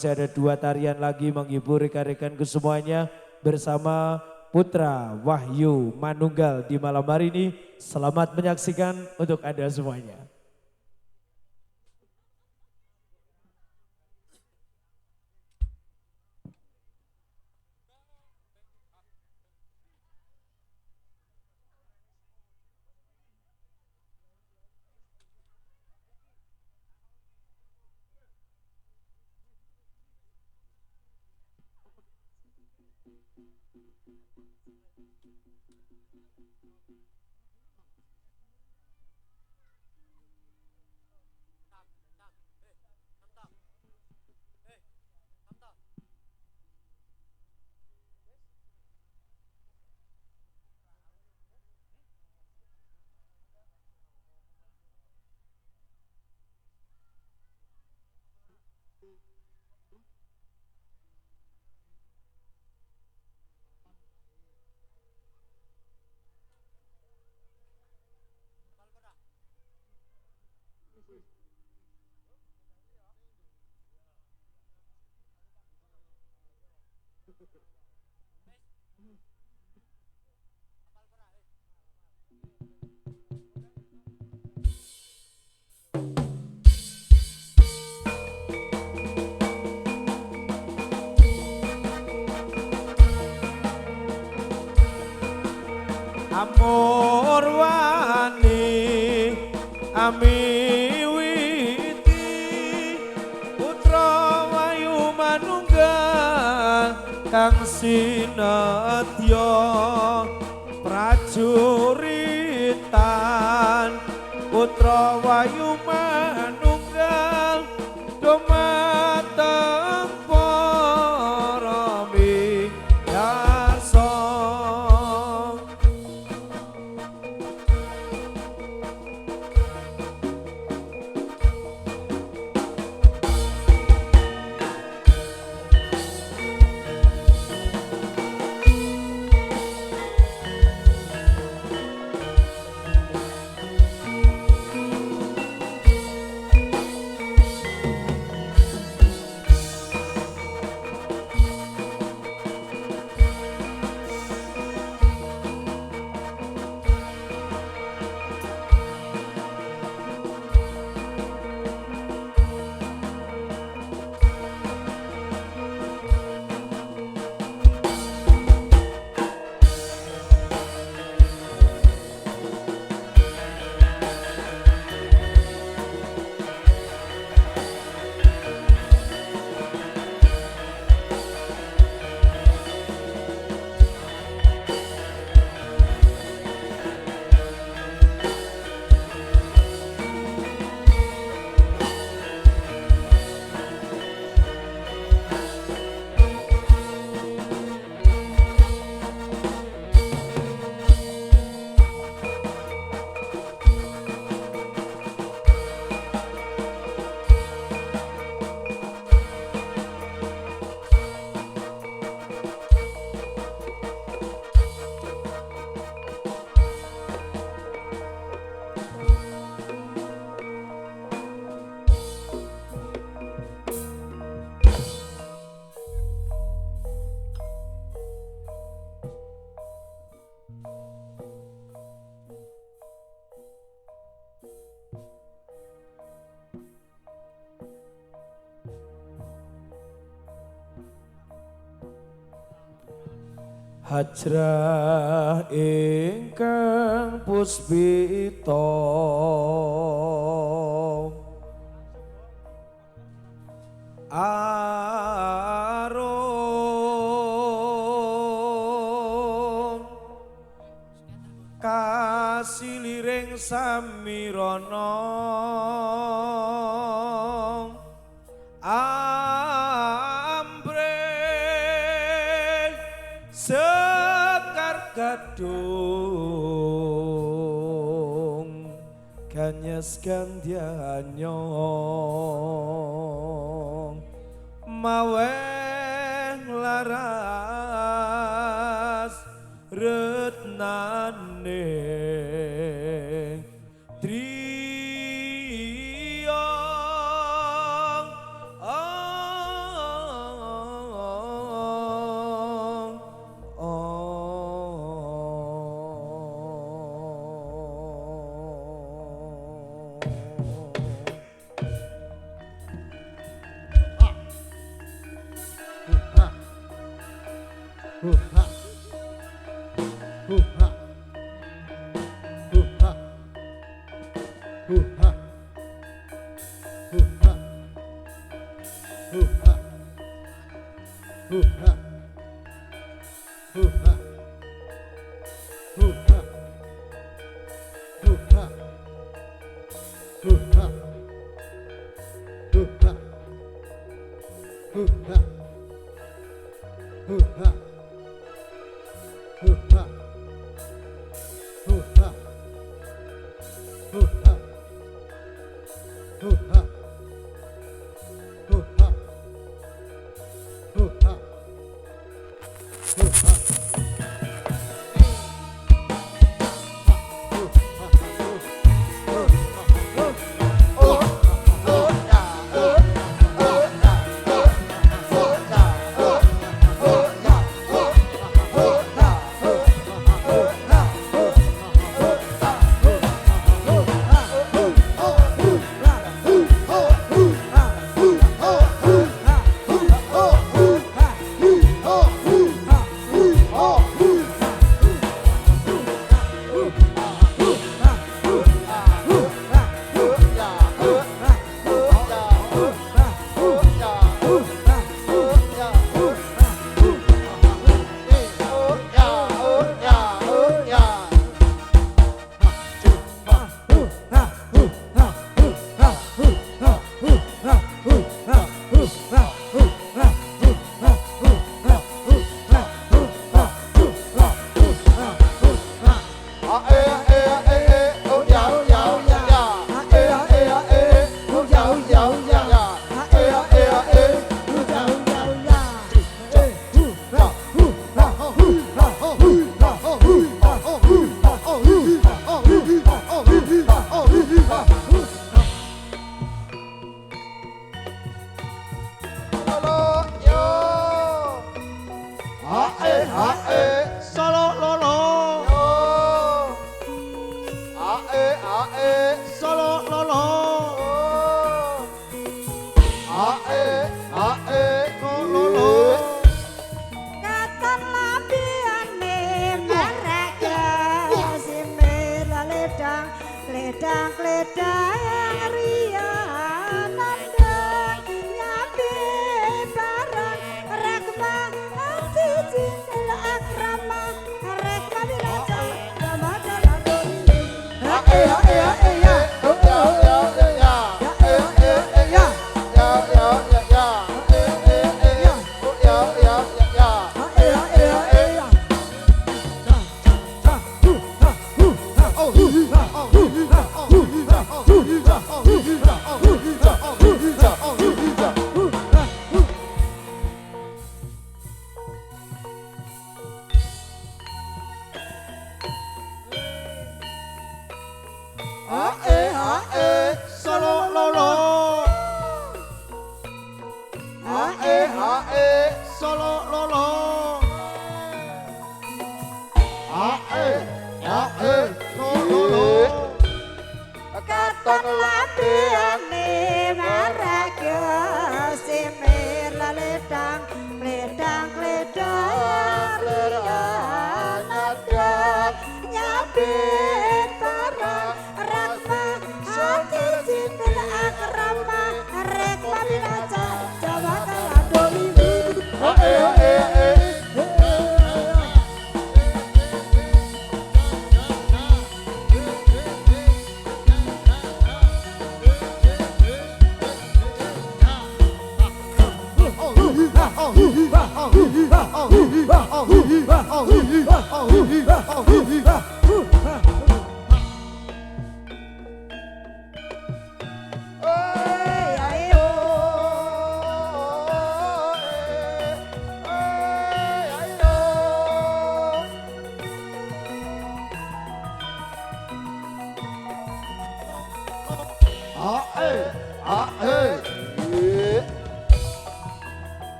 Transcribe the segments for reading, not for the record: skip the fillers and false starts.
Masih ada dua tarian lagi menghibur rekan-rekanku semuanya bersama Putra Wahyu Manunggal di malam hari ini. Selamat menyaksikan untuk Anda semuanya. Amor wani amiwiti Putra Wahyu Manunggal kang sinetya prajuritan Putra Wahyu Manunggal dumateng para miyarsa. Hajrah ingkang puspita arum kasiliring samirana ambreng sekar gadung ganyes gandyanyong maweh laras retnane driyong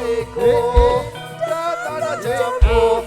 Iku datang jemput,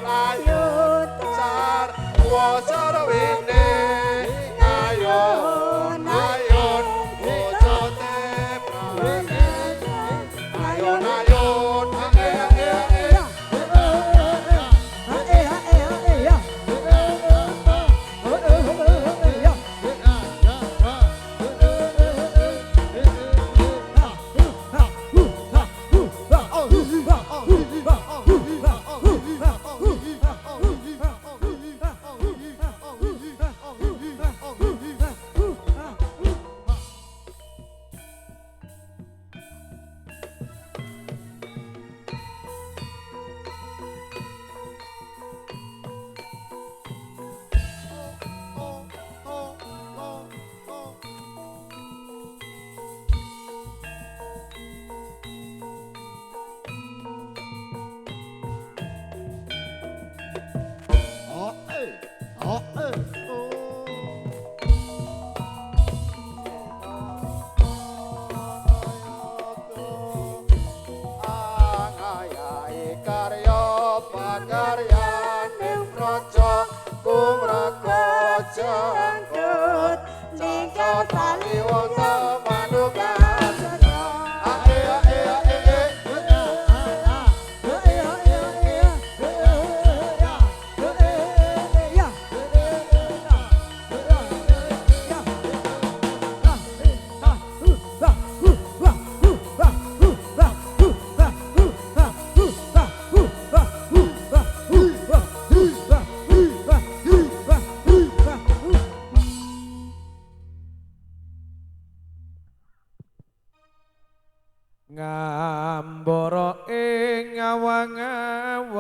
Ayun sar wasar wene ayun ayun bojote prawe ayun ayun jangkut jika tali wong manuka ngambara ing awang-awang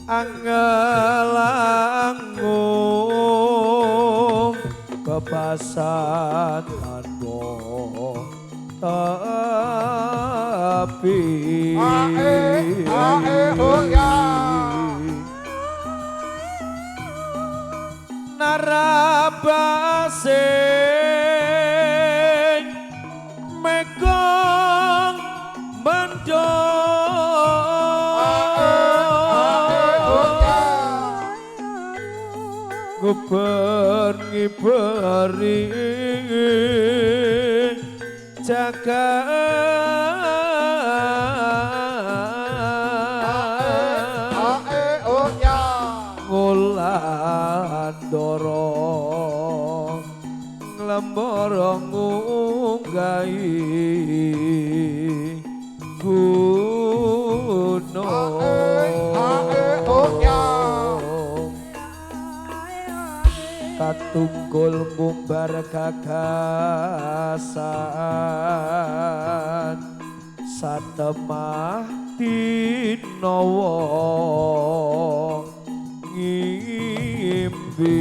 angelangung kepasan tanpa tapi narabase megong mendong nguber ngiberi ngulandara nglembara ngunggahi gunung katunggul mumbar gagasan satemah tinawa ngimbi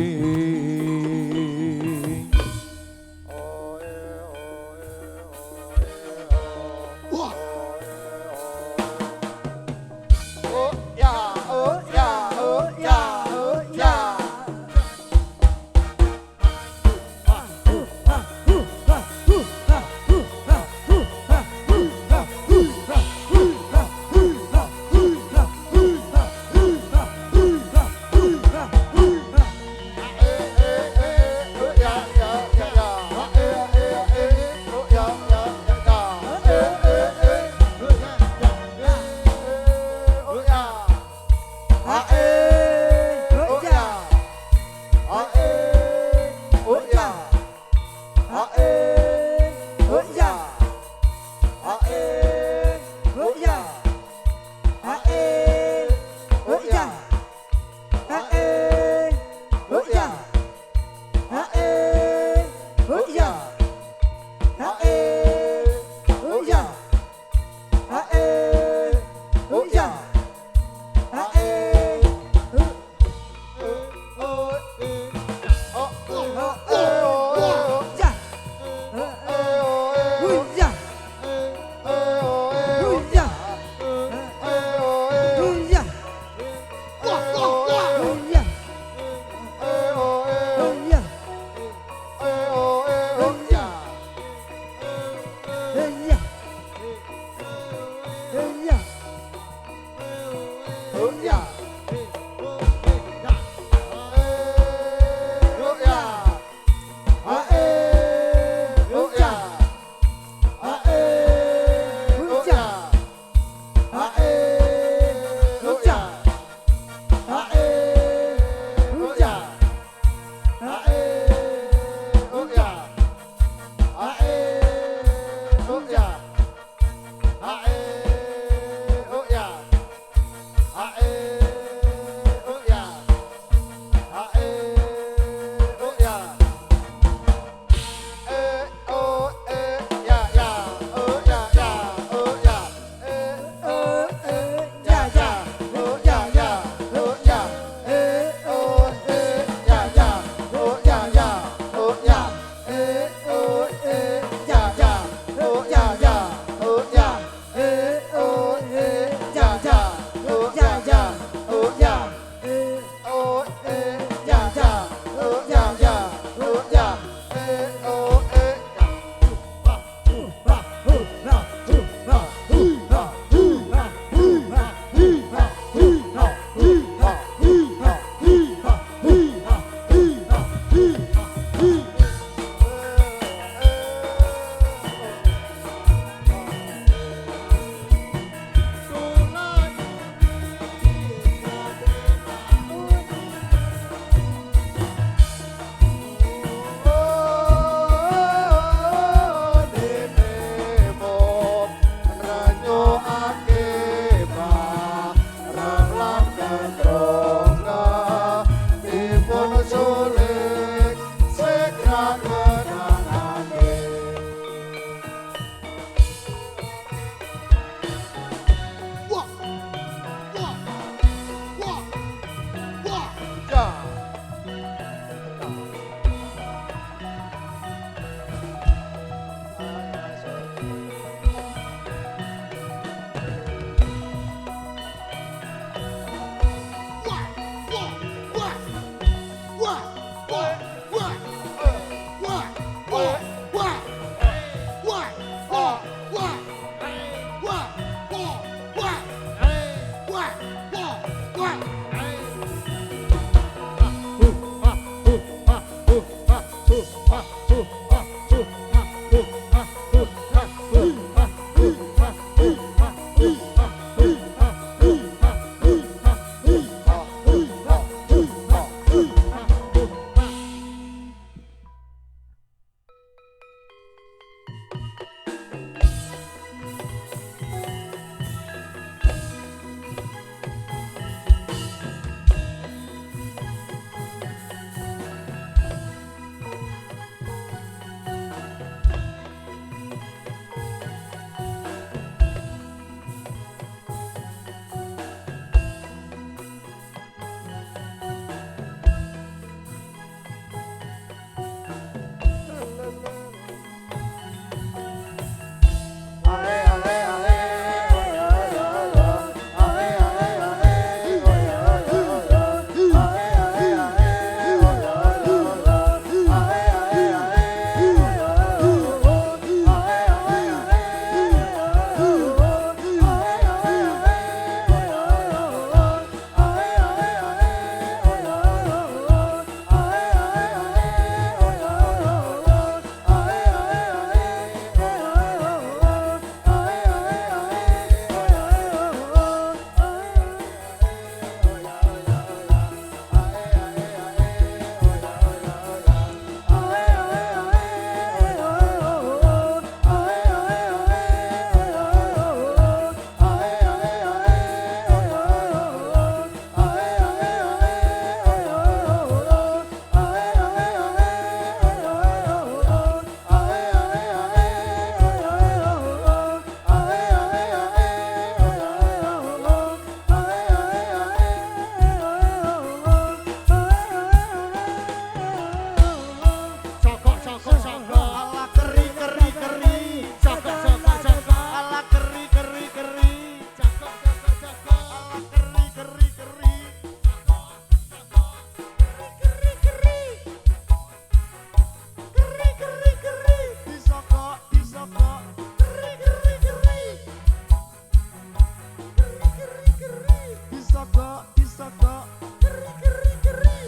disogok keri keri keri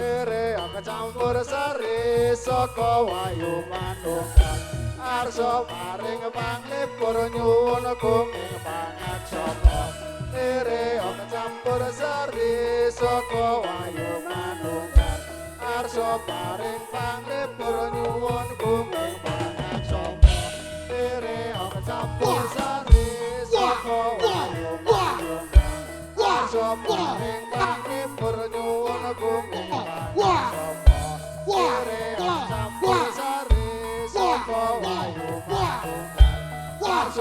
Ere kecampur sari saka wayu manunggal arsa paring panglipur nyuwun kuming pangaksama Ere kecampur sari saka wayu manunggal arsa paring panglipur nyuwun kuming pangaksama Ere kecampur sari saka wayu manunggal arsa paring panglipur nyuwun kuming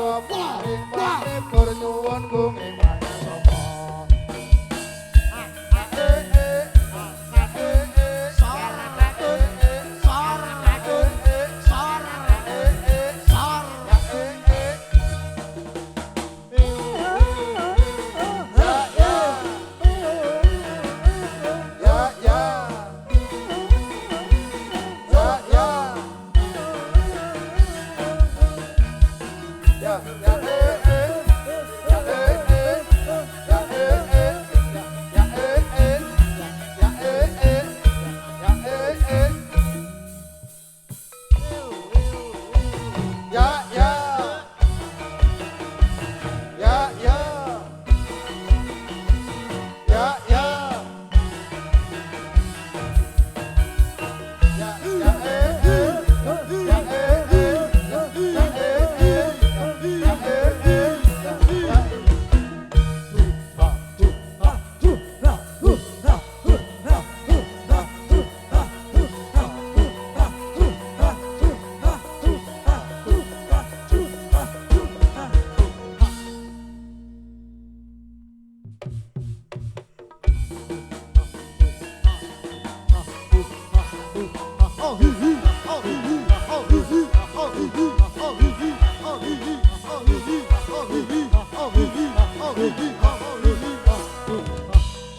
Paring paring pernyuwun kuming pangaksama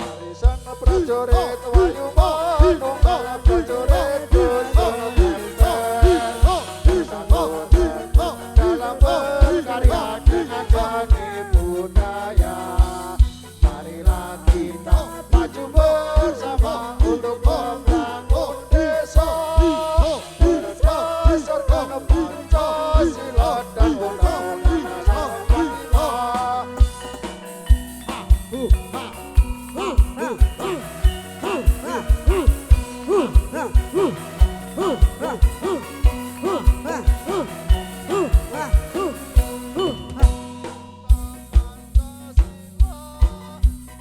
Arisan prajurit wayu manunggal prajurit dalam berkarya dengan seni budaya marilah kita maju bersama untuk membangun desa berdasarkan Pancasila dan Undang-Undang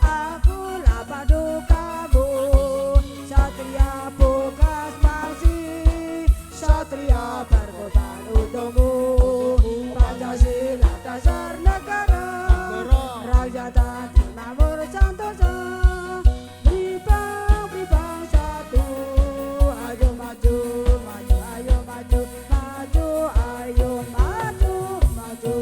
Akulah padukamu, satria bukas mangsi, satria berkorban untukmu. Pancasila dasar negara, rakyat makmur santosa, pribang satu. Ayo maju, maju, ayo maju, maju, ayo maju, maju.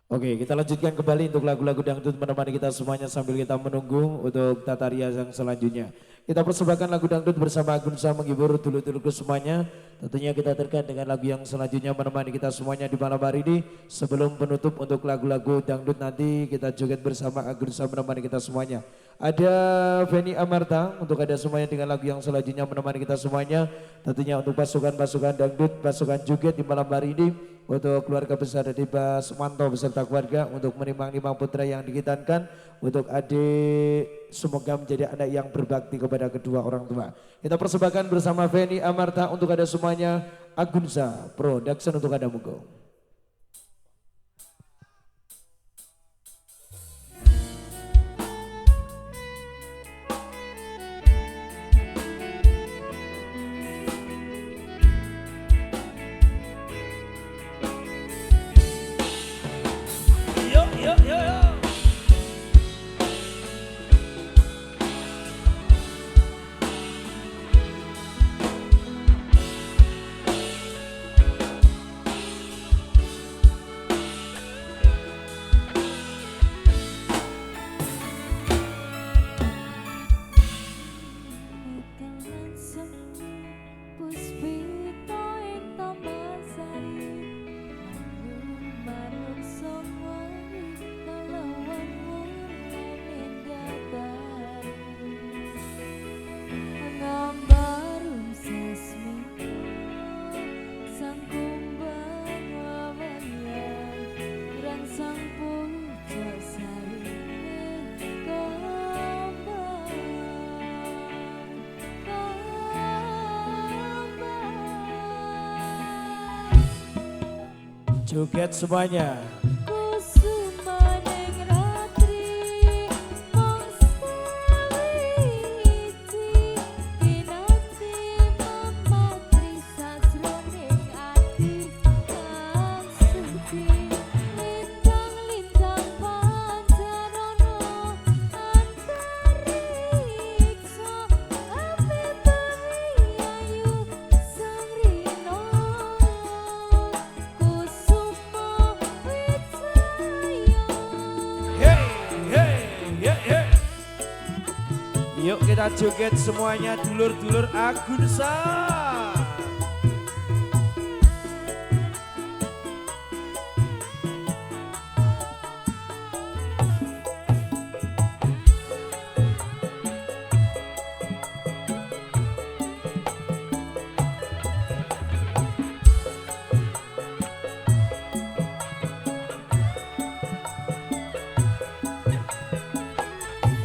Oke, kita lanjutkan kembali untuk lagu-lagu dangdut menemani kita semuanya sambil kita menunggu untuk tata rias yang selanjutnya. Kita persembahkan lagu dangdut bersama Agunsa menghibur dulu-dulu semuanya. Tentunya kita terkait dengan lagu yang selanjutnya menemani kita semuanya di malam hari ini. Sebelum penutup untuk lagu-lagu dangdut nanti kita joget bersama Agunsa menemani kita semuanya. Ada Feni Amarta untuk ada semuanya dengan lagu yang selanjutnya menemani kita semuanya. Tentunya untuk pasukan-pasukan dangdut, pasukan joget di malam hari ini. Untuk keluarga besar dari Bas Manto beserta keluarga untuk menimang-nimang putra yang dikitankan. Untuk adik semoga menjadi anak yang berbakti kepada kedua orang tua. Kita persembahkan bersama Feni Amarta untuk ada semuanya Agunsa Production untuk ada monggo. Joget semuanya. Kusumaning ratri mangsa wiji kinanti mamatri sasroning ati kang suci lintang-lintang pancarono antariksa api bengi ayu sangrino kusuma wijaya. Hey. Yuk kita joget semuanya dulur-dulur Agunsa.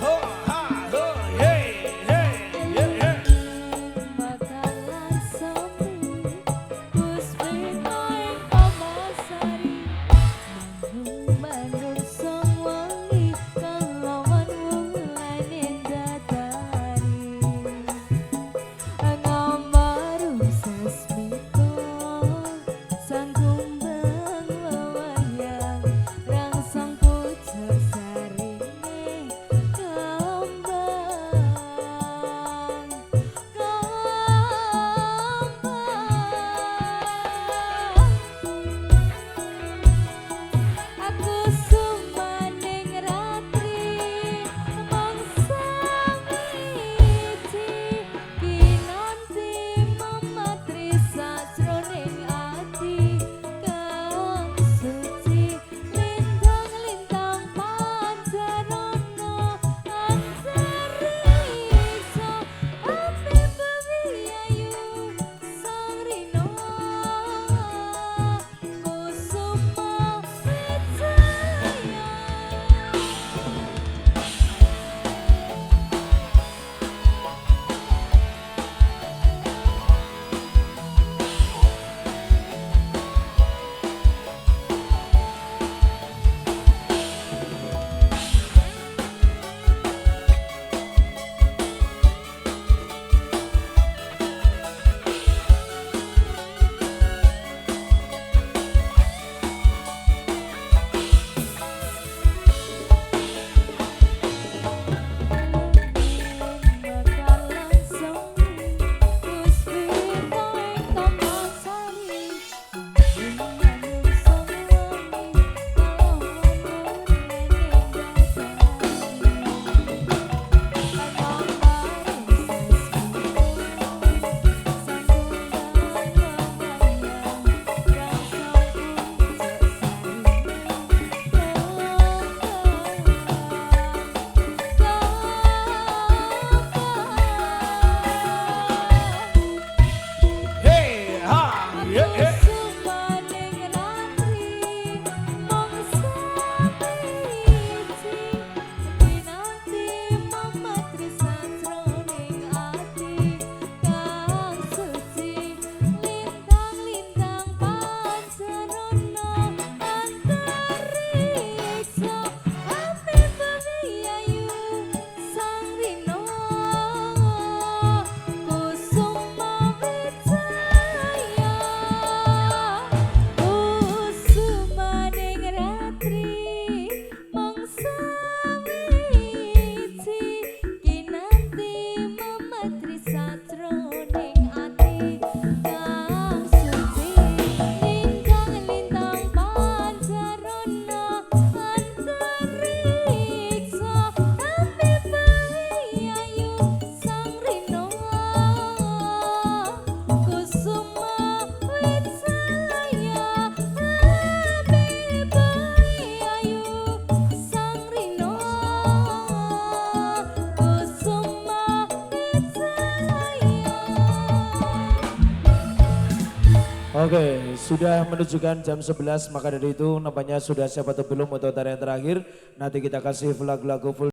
Ho ha ho hey. Bakalan semi puspitaing pamasari manung song wangi kelawan wulaning datari ngamaru sasmito sang kumbang wewayang rangsang pucuk sarine aku sumaning ratri mangsa wiji kinanti mamatri sasroning ati kang suci lintang-lintang pancarono antariksa api bengi ayu sangrino kusuma wijaya. Bakalan semi puspitaing pamasari manung song wangi kelawan wulaning datari ngamaru sasmito sang kumbang wewayang rangsang pucuk Hey ha aku sumaning ratri mangsa wiji kinanti mamatri sasroning ati kang suci lintang-lintang pancarono antariksa api bengi ayu sangrino kusuma wijaya. Kusumaning ratri mangsa wiji kinanti mamatri sasroning ati kang suci lintang-lintang pancarono antariksa api bengi ayu sangrino kusuma wijaya. Api bengi ayu sangrino kusuma wijaya. Oke, sudah menunjukkan jam 11, maka dari itu nampaknya sudah siapa tuh belum untuk tarian terakhir. Nanti kita kasih lagu-lagu full